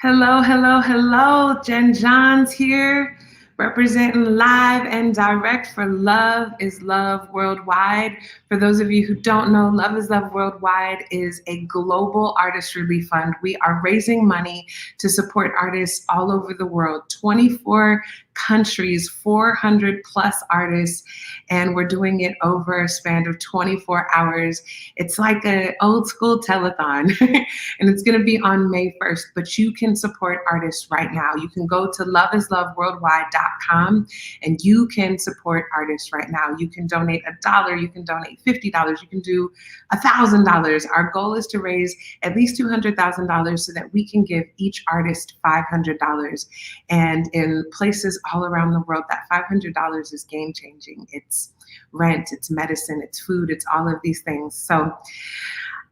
Hello, hello, hello. Jen Johns here, representing live and direct for Love is Love Worldwide. For those of you who don't know, Love is Love Worldwide is a global artist relief fund. We are raising money to support artists all over the world, 24 countries, 400 plus artists, and we're doing it over a span of 24 hours. It's like an old school telethon. And it's going to be on May 1st, but you can support artists right now. You can go to loveisloveworldwide.com and you can support artists right now. You can donate $1, you can donate $50, you can do $1,000. Our goal is to raise at least $200,000 so that we can give each artist $500. And in places all around the world, that $500 is game changing. It's rent, it's medicine, it's food, it's all of these things. So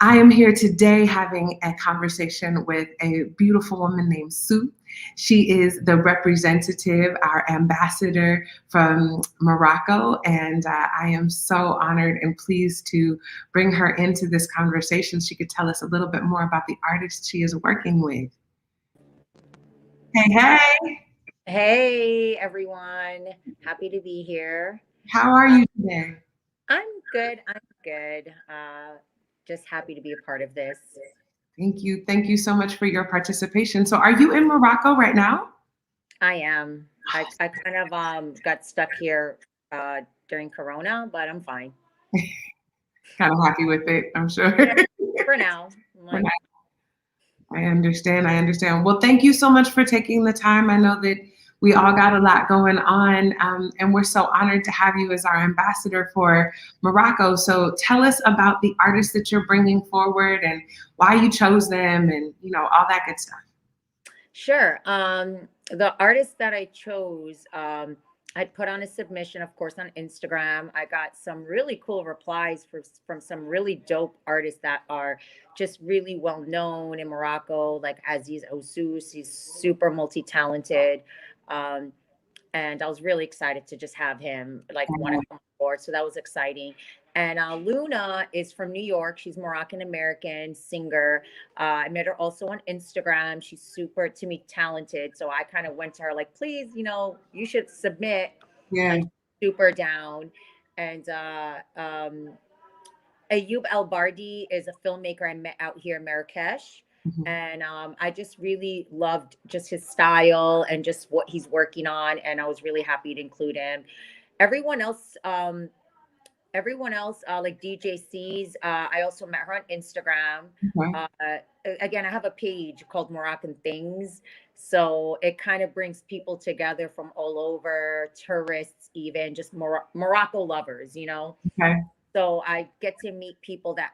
I am here today having a conversation with a beautiful woman named Sue. She is the representative, our ambassador from Morocco, and I am so honored and pleased to bring her into this conversation. She could tell us a little bit more about the artist she is working with. Hey, hey, Hey everyone, happy to be here. how are Uh, you today? I'm good. I'm good. Just happy to be a part of this. Thank you. Thank you so much for your participation. So, are you in Morocco right now? I am. I kind of got stuck here during Corona, but I'm fine. Kind of happy with it, I'm sure. Yeah, for now. I'm We're like, I understand. I understand. Well, thank you so much for taking the time. I know that we all got a lot going on, and we're so honored to have you as our ambassador for Morocco. So tell us about the artists that you're bringing forward and why you chose them, and all that good stuff. sure. The artist that I chose, I put on a submission, of course, on Instagram. I got some really cool replies from some really dope artists that are just really well known in Morocco, like Aziz Ousous. He's super multi talented. Um, and I was really excited to just have him like want to come on board. So that was exciting. And Luna is from New York. She's Moroccan American singer. I met her also on Instagram. She's super to me talented. So I kind of went to her like, please, you should submit. Yeah. And super down. And Ayoub El Bardi is a filmmaker I met out here in Marrakesh. Mhm. And I just really loved just his style and just what he's working on. And I was really happy to include him. Everyone else, like DJ C's, I also met her on Instagram. Okay. Uh, Again, I have a page called Moroccan Things. So it kind of brings people together from all over, tourists, even just Morocco lovers. Okay. So I get to meet people that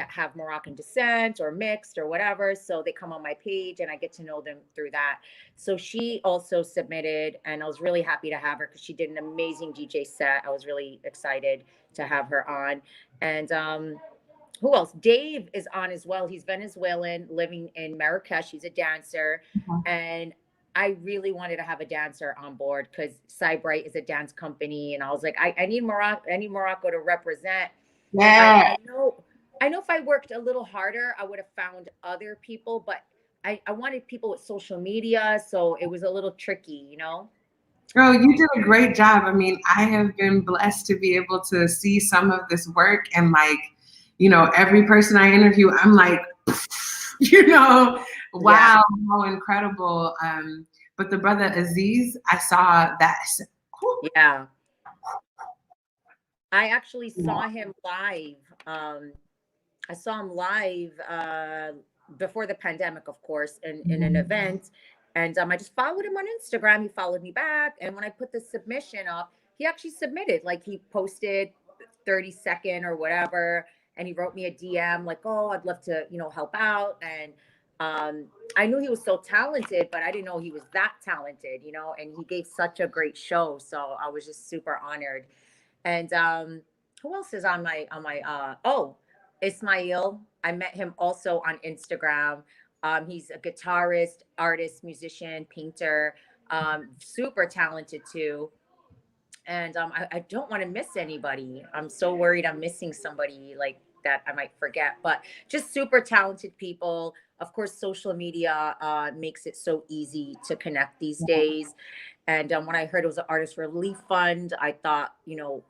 have Moroccan descent or mixed or whatever. So they come on my page and I get to know them through that. So she also submitted, and I was really happy to have her because she did an amazing DJ set. I was really excited to have her on. And who else? Dave is on as well. He's Venezuelan, living in Marrakesh. He's a dancer, Okay. and I really wanted to have a dancer on board because Cybright is a dance company, and I was like, I need Morocco. I need Morocco to represent. I, Yeah. I know, I know. If I worked a little harder, I would have found other people, but I wanted people with social media, so it was a little tricky. Girl, you did a great job. I mean, I have been blessed to be able to see some of this work and every person I interview, I'm like, Yeah, wow, how incredible. But the brother Aziz, I saw that. Whew. yeah. I actually saw him live. Um, I saw him live before the pandemic, of course, in an Mhm. event. And I just followed him on Instagram. He followed me back. And when I put the submission up, he actually submitted. Like he posted 30-second or whatever. And he wrote me a DM like, oh, I'd love to, help out. And I knew he was so talented, but I didn't know he was that talented. And he gave such a great show. So I was just super honored. And who else is on my Ismail. I met him also on Instagram. He's a guitarist, artist, musician, painter, super talented too. And I don't want to miss anybody. I'm so worried I'm missing somebody. Like, that I might forget, but just super talented people. Of course, social media makes it so easy to connect these days. And when I heard it was an artist relief fund, I thought,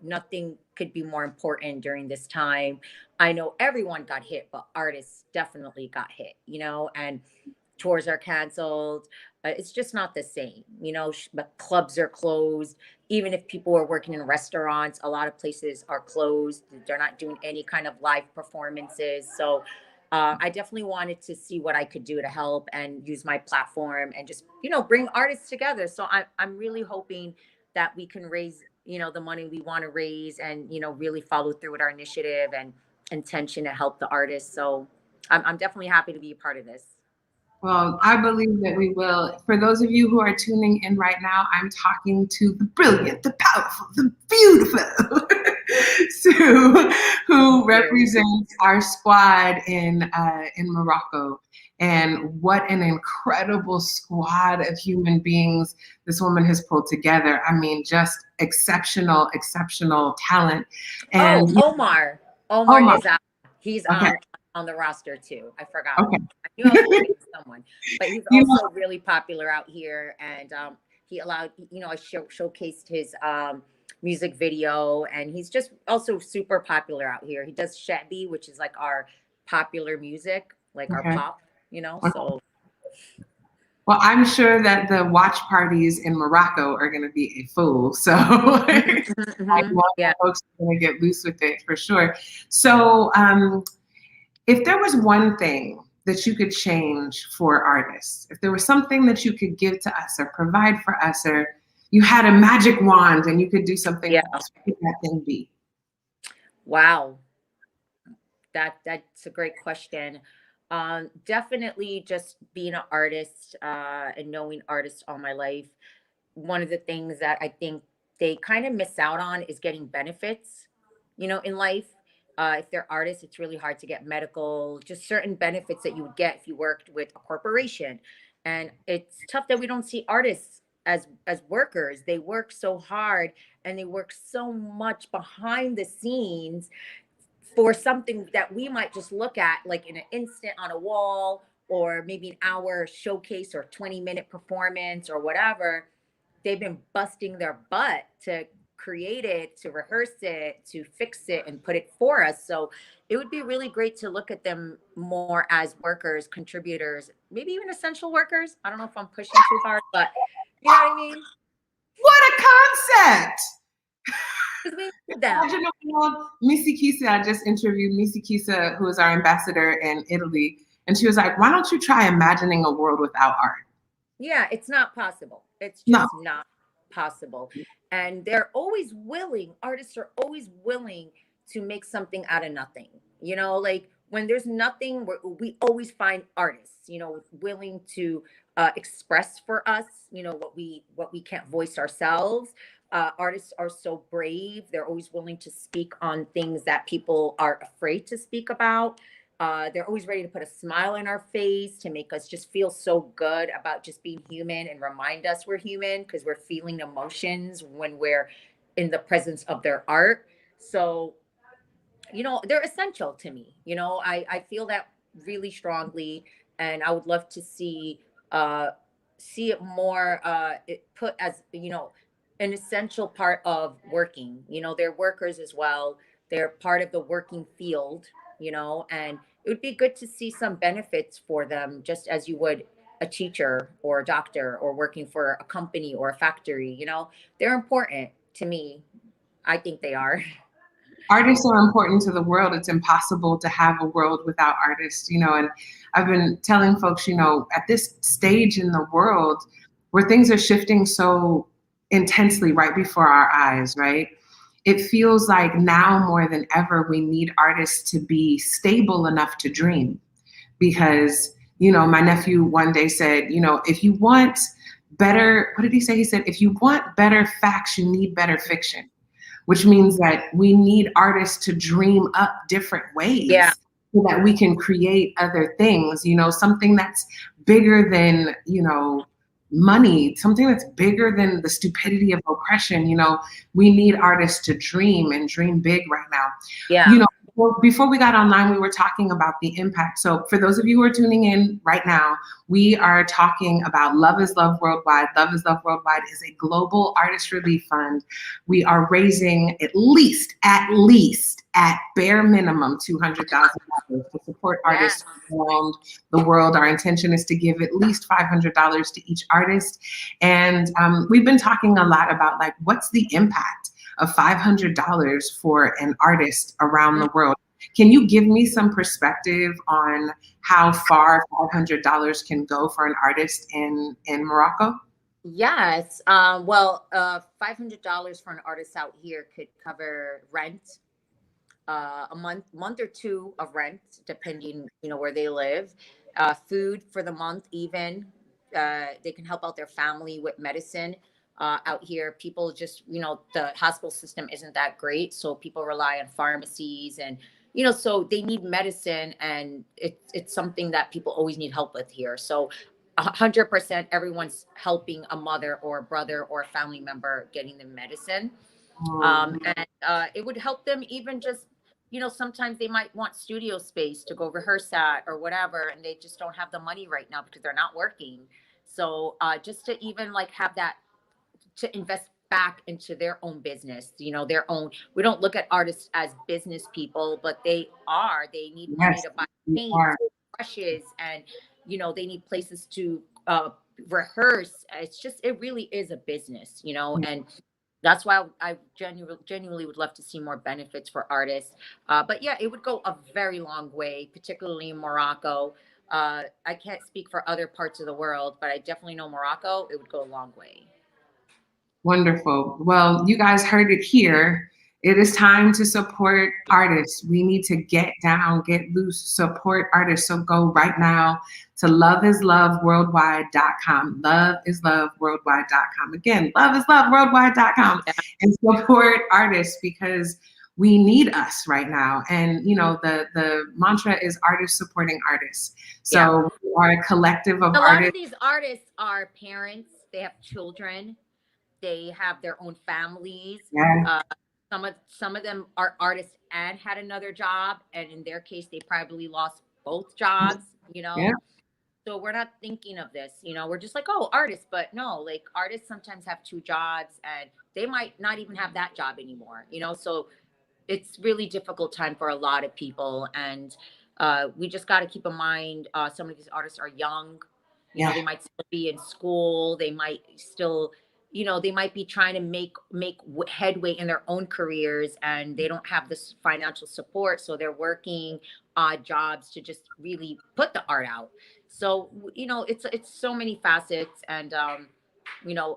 nothing could be more important during this time. I know everyone got hit, but artists definitely got hit, and tours are canceled. It's just not the same, but clubs are closed. Even if people are working in restaurants, a lot of places are closed. They're not doing any kind of live performances. So I definitely wanted to see what I could do to help and use my platform and just, bring artists together. So I'm really hoping that we can raise, the money we want to raise and, really follow through with our initiative and intention to help the artists. So I'm definitely happy to be a part of this. Well, I believe that we will. For those of you who are tuning in right now, I'm talking to the brilliant, the powerful, the beautiful Sue, who represents our squad in Morocco. And what an incredible squad of human beings this woman has pulled together. I mean, just exceptional, exceptional talent. And Omar Nizam, he's on the roster too. I forgot. Okay. I knew I was forgetting someone, but he's also really popular out here. And he allowed, I showcased his music video, and he's just also super popular out here. He does Shetby, which is like our popular music, like our pop, so. Well, I'm sure that the watch parties in Morocco are going to be a fool. So folks are going to get loose with it for sure. So if there was one thing that you could change for artists, if there was something that you could give to us or provide for us, or you had a magic wand and you could do something else, what would that thing be? Wow. That's a great question. Definitely just being an artist and knowing artists all my life. One of the things that I think they kind of miss out on is getting benefits, in life. If they're artists, it's really hard to get medical, just certain benefits that you would get if you worked with a corporation. And it's tough that we don't see artists as workers. They work so hard and they work so much behind the scenes for something that we might just look at like in an instant on a wall, or maybe an hour showcase or 20-minute performance or whatever. They've been busting their butt to create it, to rehearse it, to fix it and put it for us. So it would be really great to look at them more as workers, contributors, maybe even essential workers. I don't know if I'm pushing too hard, but you know what I mean? What a concept! Missy Kisa, I just interviewed Missy Kisa, who is our ambassador in Italy, and she was like, why don't you try imagining a world without art? Yeah, it's not possible. It's just not possible. And they're always willing, artists are always willing to make something out of nothing. Like when there's nothing, we always find artists, willing to express for us, what we can't voice ourselves. Artists are so brave. They're always willing to speak on things that people are afraid to speak about. They're always ready to put a smile on our face to make us just feel so good about just being human and remind us we're human because we're feeling emotions when we're in the presence of their art. So, they're essential to me. I feel that really strongly, and I would love to see it more put as, an essential part of working. They're workers as well. They're part of the working field, and it would be good to see some benefits for them, just as you would a teacher or a doctor or working for a company or a factory. They're important to me. I think they are. Artists are important to the world. It's impossible to have a world without artists, and I've been telling folks, at this stage in the world where things are shifting so intensely right before our eyes, right? It feels like now more than ever, we need artists to be stable enough to dream. Because, my nephew one day said, if you want better, what did he say? He said, if you want better facts, you need better fiction, which means that we need artists to dream up different ways so that we can create other things, something that's bigger than, money, something that's bigger than the stupidity of oppression. We need artists to dream and dream big right now. Well, before we got online, we were talking about the impact. So, for those of you who are tuning in right now, we are talking about Love is Love Worldwide. Love is Love Worldwide is a global artist relief fund. We are raising at bare minimum, $200,000 to support Yes. artists around the world. Our intention is to give at least $500 to each artist. And we've been talking a lot about like, what's the impact of $500 for an artist around the world? Can you give me some perspective on how far $500 can go for an artist in Morocco? Yes. $500 for an artist out here could cover rent, a month or two of rent, depending, where they live. Food for the month, even. They can help out their family with medicine. Out here, people just, the hospital system isn't that great, so people rely on pharmacies, and so they need medicine, and it's something that people always need help with here. So 100% everyone's helping a mother or a brother or a family member getting the medicine. And it would help them even just, sometimes they might want studio space to go rehearse at or whatever, and they just don't have the money right now because they're not working. So just to even like have that, to invest back into their own business, their own. We don't look at artists as business people, but they need money Yes, to buy you paint, are. brushes, and they need places to rehearse. It really is a business, and that's why I genuinely would love to see more benefits for artists. But yeah, it would go a very long way, particularly in Morocco. I can't speak for other parts of the world, but I definitely know Morocco, it would go a long way. Wonderful. Well, you guys heard it here. It is time to support artists. We need to get down, get loose, support artists. So go right now to loveisloveworldwide.com. Loveisloveworldwide.com. Again, loveisloveworldwide.com, Yeah, and support artists because we need us right now. And the mantra is artists supporting artists. yeah. So we are a collective of A lot of artists. these artists are parents. They have children. They have their own families. Yeah, Uh, some of them are artists and had another job, and in their case, they probably lost both jobs. yeah. So we're not thinking of this. We're just like, oh, artists, but no, like artists sometimes have two jobs, and they might not even have that job anymore. So it's really difficult time for a lot of people, and we just got to keep in mind, some of these artists are young. Yeah. They might still be in school, they might still, they might be trying to make headway in their own careers, and they don't have this financial support, so they're working odd jobs to just really put the art out. So it's so many facets, and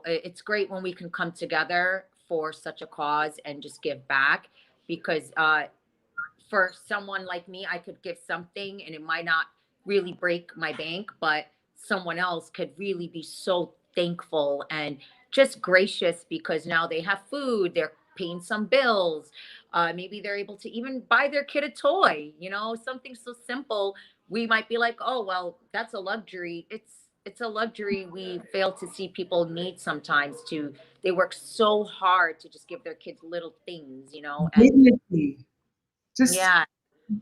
it's great when we can come together for such a cause and just give back, because for someone like me, I could give something and it might not really break my bank, but someone else could really be so thankful and just gracious because now they have food, they're paying some bills. Maybe they're able to even buy their kid a toy, something so simple. We might be like, oh, well, that's a luxury. It's a luxury we fail to see people need sometimes. To They work so hard to just give their kids little things, and Dignity. Just yeah,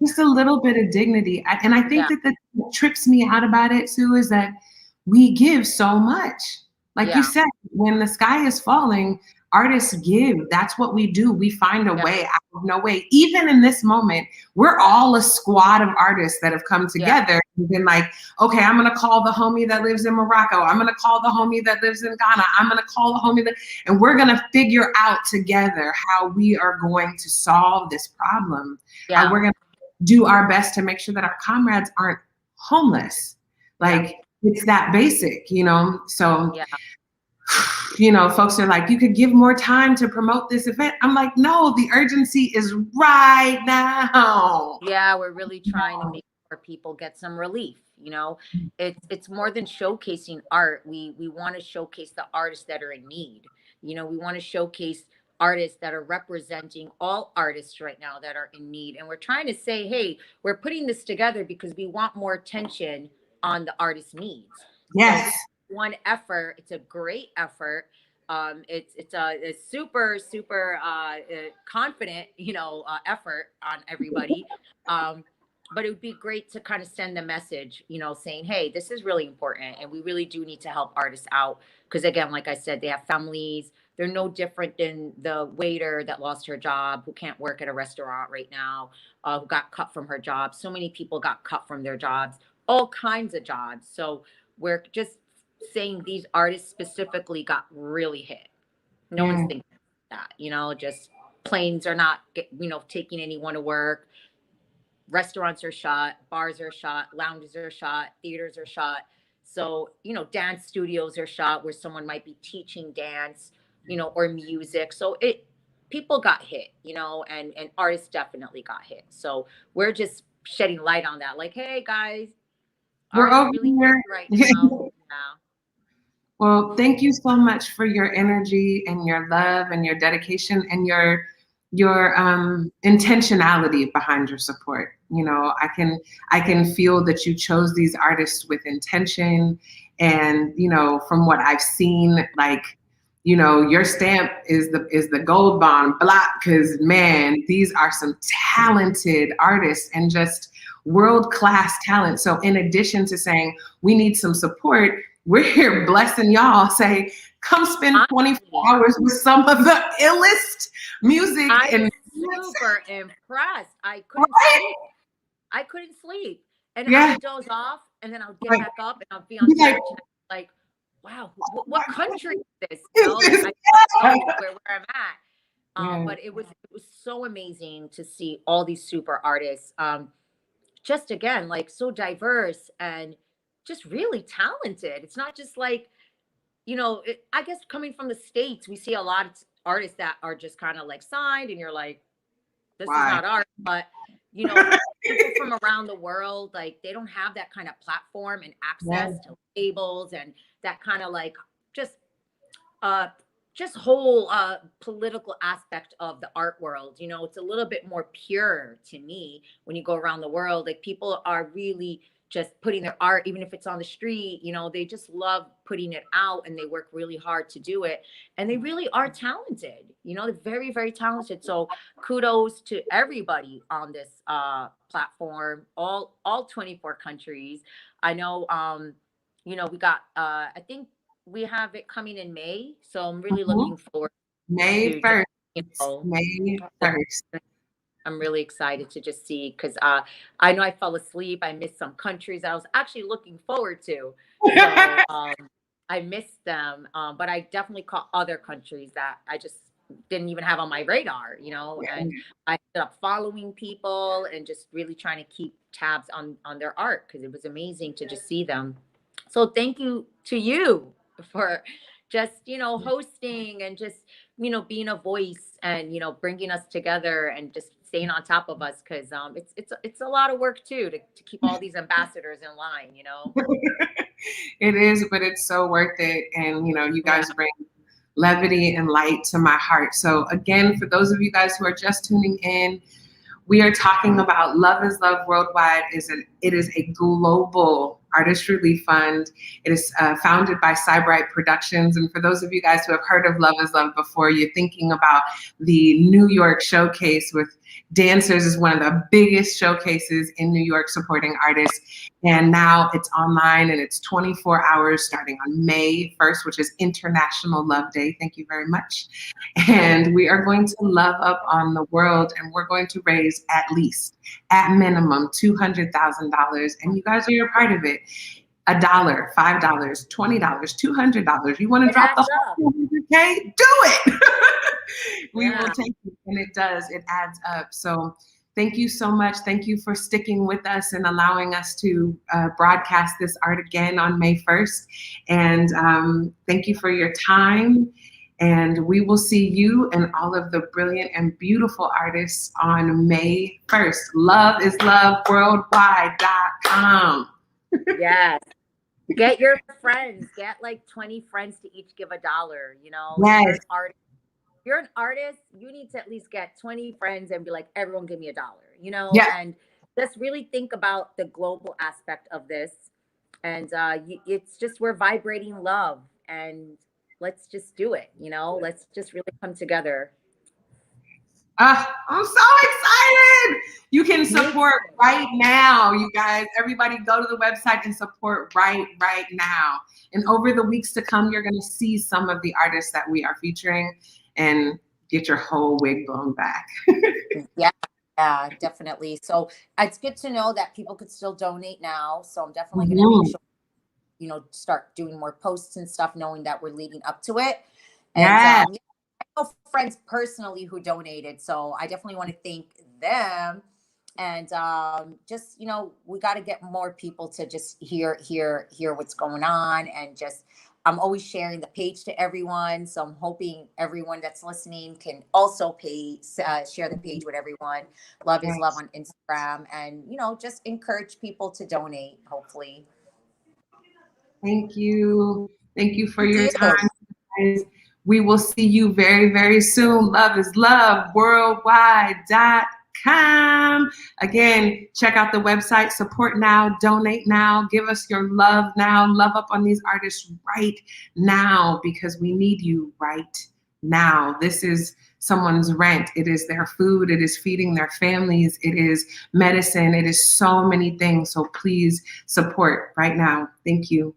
just a little bit of dignity. And I think yeah, that what trips me out about it, Sue, is that we give so much. Like you yeah, said, when the sky is falling, artists give. That's what we do. We find a yeah, way out of no way. Even in this moment, we're all a squad of artists that have come yeah, together and been like, okay, I'm gonna call the homie that lives in Morocco. I'm gonna call the homie that lives in Ghana. I'm gonna call the homie that, and we're gonna figure out together how we are going to solve this problem. How yeah, we're gonna do our best to make sure that our comrades aren't homeless. yeah, Like it's that basic. So, yeah. folks are like, you could give more time to promote this event. I'm like, no, the urgency is right now. Yeah, we're really trying to make sure people get some relief. It's more than showcasing art. We want to showcase the artists that are in need. We want to showcase artists that are representing all artists right now that are in need. And we're trying to say, hey, we're putting this together because we want more attention on the artist's needs. So Yes. one effort, it's a great effort. It's a super confident, effort on everybody. Um, but it would be great to kind of send the message, saying, hey, this is really important, and we really do need to help artists out because, again, like I said, they have families. They're no different than the waiter that lost her job, who can't work at a restaurant right now, who got cut from her job. So many people got cut from their jobs, all kinds of jobs. So we're just saying these artists specifically got really hit. No one's Yeah. thinking that, just planes are not, taking anyone to work. Restaurants are shut, bars are shut, lounges are shut, theaters are shut. So, dance studios are shut where someone might be teaching dance, or music. So people got hit, and artists definitely got hit. So we're just shedding light on that. Like, hey guys, We're artists over really here. right now. Yeah. Well, thank you so much for your energy and your love and your dedication and your intentionality behind your support. I can feel that you chose these artists with intention, and from what I've seen, like your stamp is the gold bond block, because man, these are some talented artists and just world class talent. So in addition to saying we need some support, we're here blessing y'all. Say, come spend 24 hours with some of the illest music. I'm And super impressed. I couldn't sleep. I couldn't sleep. And I yeah, would doze off, and then I would get like, back up and I'd be on like, search, and I'd be like, wow, what country is this? is Like, this? I don't know where I'm at. Yeah. But it was so amazing to see all these super artists. Just again, like, so diverse and just really talented. It's not just like, I guess coming from the States, we see a lot of artists that are just kind of like signed, and you're like, this is Why? not art. But, you know, people from around the world, like, they don't have that kind of platform and Yeah. access to labels and that kind of like just uh whole political aspect of the art world. It's a little bit more pure to me when you go around the world. Like, people are really just putting their art, even if it's on the street, they just love putting it out, and they work really hard to do it, and they really are talented. They're very, very talented. So kudos to everybody on this platform, all 24 countries. I know, we got I think we have it coming in May, so I'm really Mhm. looking forward May to just, 1st. you know, May the- 1st. I'm really excited to just see, because I know I fell asleep. I missed some countries I was actually looking forward to, so I missed them. But I definitely caught other countries that I just didn't even have on my radar. And I ended up following people and just really trying to keep tabs on their art, because it was amazing to just see them. So thank you to you for just, hosting and just, being a voice and, bringing us together and just staying on top of us. Cause it's a lot of work too, to keep all these ambassadors in line. It is, but it's so worth it. And, you Yeah. guys bring levity and light to my heart. So again, for those of you guys who are just tuning in, we are talking about Love is Love Worldwide. It is a global artist relief fund. It is founded by Cybright Productions. And for those of you guys who have heard of Love is Love before, you're thinking about the New York showcase with dancers. Is one of the biggest showcases in New York supporting artists. And now it's online, and it's 24 hours starting on May 1st, which is International Love Day. Thank you very much. And we are going to love up on the world, and we're going to raise at minimum, $200,000. And you guys are a part of it. $1, $5, $20, $200. You want to It drop the adds up. whole 200K? Do it. We will Yeah. take it, and it does. It adds up. So thank you so much. Thank you for sticking with us and allowing us to broadcast this art again on May 1st. And thank you for your time. And we will see you and all of the brilliant and beautiful artists on May 1st. LOVEisLOVEworldwide.com. Yes. Get your friends. Get like 20 friends to each give $1. If Yes. you're an artist, you need to at least get 20 friends and be like, everyone give me $1, Yeah. and just really think about the global aspect of this. And it's just, we're vibrating love, and let's just do it. You know, let's just really come together. I'm so excited. You can support right now, you guys. Everybody go to the website and support right now. And over the weeks to come, you're going to see some of the artists that we are featuring and get your whole wig blown back. Yeah, definitely. So it's good to know that people could still donate now. So I'm definitely going to make sure, you know, start doing more posts and stuff, knowing that we're leading up to it. And I know friends personally who donated, so I definitely want to thank them. And just, you know, we got to get more people to just hear what's going on. And just, I'm always sharing the page to everyone, so I'm hoping everyone that's listening can also share the page with everyone. Love is Love on Instagram, and, you know, just encourage people to donate, hopefully. Thank you for your time, guys. We will see you very soon. Love is Love worldwide.com. Again, check out the website, support now, donate now, give us your love now, love up on these artists right now, because we need you right now. This is someone's rent. It is their food. It is feeding their families. It is medicine. It is so many things. So please support right now. Thank you.